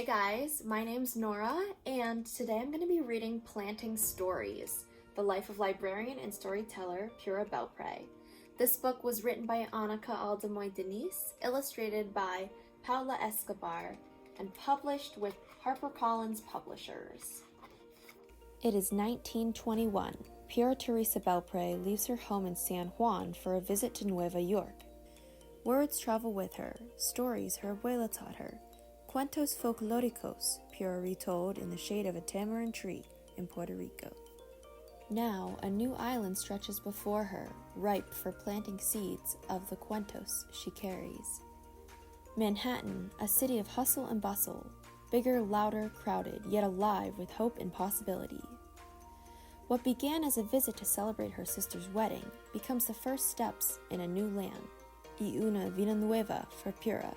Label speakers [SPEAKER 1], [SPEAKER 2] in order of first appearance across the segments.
[SPEAKER 1] Hey guys, my name's Nora, and today I'm going to be reading Planting Stories, The Life of Librarian and Storyteller, Pura Belpré. This book was written by Anika Aldamuy Denise, illustrated by Paola Escobar, and published with HarperCollins Publishers. It is 1921. Pura Teresa Belpré leaves her home in San Juan for a visit to Nueva York. Words travel with her, stories her abuela taught her, cuentos folklóricos, Pura retold in the shade of a tamarind tree in Puerto Rico. Now, a new island stretches before her, ripe for planting seeds of the cuentos she carries. Manhattan, a city of hustle and bustle, bigger, louder, crowded, yet alive with hope and possibility. What began as a visit to celebrate her sister's wedding becomes the first steps in a new land, y una vida nueva for Pura.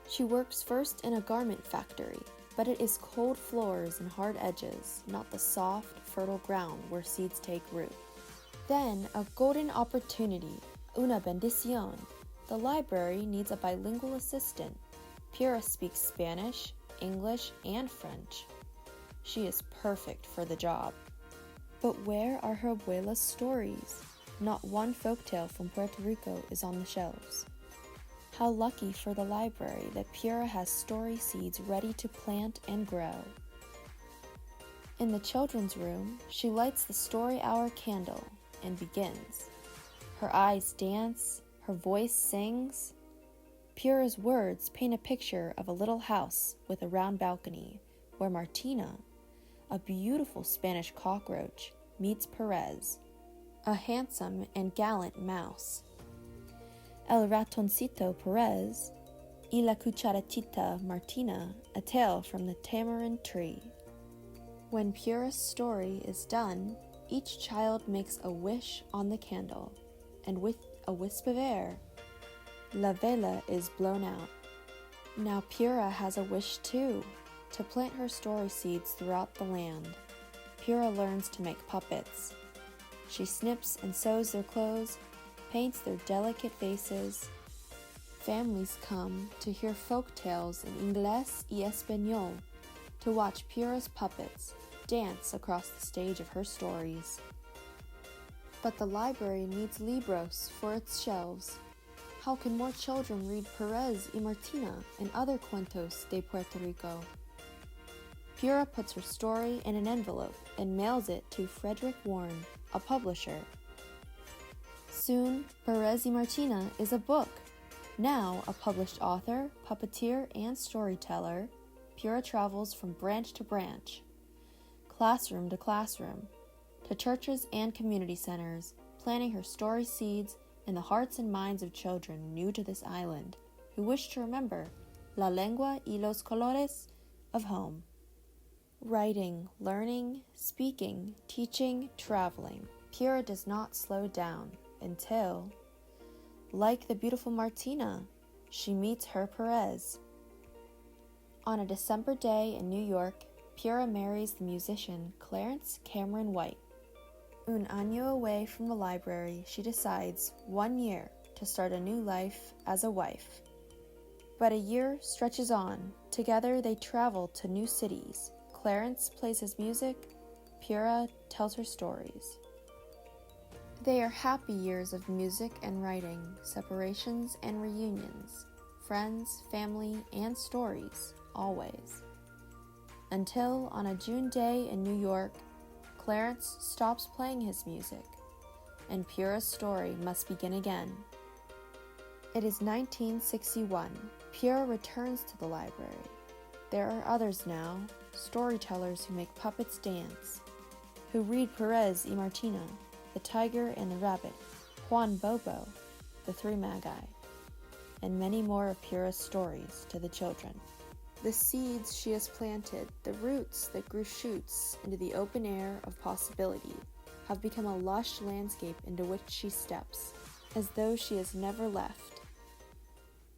[SPEAKER 1] She works first in a garment factory, but it is cold floors and hard edges, not the soft, fertile ground where seeds take root. Then, a golden opportunity, una bendición. The library needs a bilingual assistant. Pura speaks Spanish, English, and French. She is perfect for the job. But where are her abuela's stories? Not one folktale from Puerto Rico is on the shelves. How lucky for the library that Pura has story seeds ready to plant and grow. In the children's room, she lights the story hour candle and begins. Her eyes dance, her voice sings. Pura's words paint a picture of a little house with a round balcony where Martina, a beautiful Spanish cockroach, meets Perez, a handsome and gallant mouse. El ratoncito Perez y la cucharatita Martina, a tale from the tamarind tree. When Pura's story is done, each child makes a wish on the candle, and with a wisp of air, la vela is blown out. Now Pura has a wish too, to plant her story seeds throughout the land. Pura learns to make puppets. She snips and sews their clothes, paints their delicate faces. Families come to hear folk tales in Inglés y Español, to watch Pura's puppets dance across the stage of her stories. But the library needs libros for its shelves. How can more children read Perez y Martina and other cuentos de Puerto Rico? Pura puts her story in an envelope and mails it to Frederick Warren, a publisher. Soon, Perez y Martina is a book. Now a published author, puppeteer, and storyteller, Pura travels from branch to branch, classroom to classroom, to churches and community centers, planting her story seeds in the hearts and minds of children new to this island, who wish to remember la lengua y los colores of home. Writing, learning, speaking, teaching, traveling. Pura does not slow down until, like the beautiful Martina, she meets her Perez. On a December day in New York, Pura marries the musician Clarence Cameron White. Un año away from the library, she decides 1 year to start a new life as a wife. But a year stretches on. Together they travel to new cities. Clarence plays his music, Pura tells her stories. They are happy years of music and writing, separations and reunions, friends, family, and stories, always. Until, on a June day in New York, Clarence stops playing his music, and Pura's story must begin again. It is 1961. Pura returns to the library. There are others now, storytellers who make puppets dance, who read Perez y Martina, the tiger and the rabbit, Juan Bobo, the three magi, and many more of Pura's stories to the children. The seeds she has planted, the roots that grew shoots into the open air of possibility, have become a lush landscape into which she steps, as though she has never left.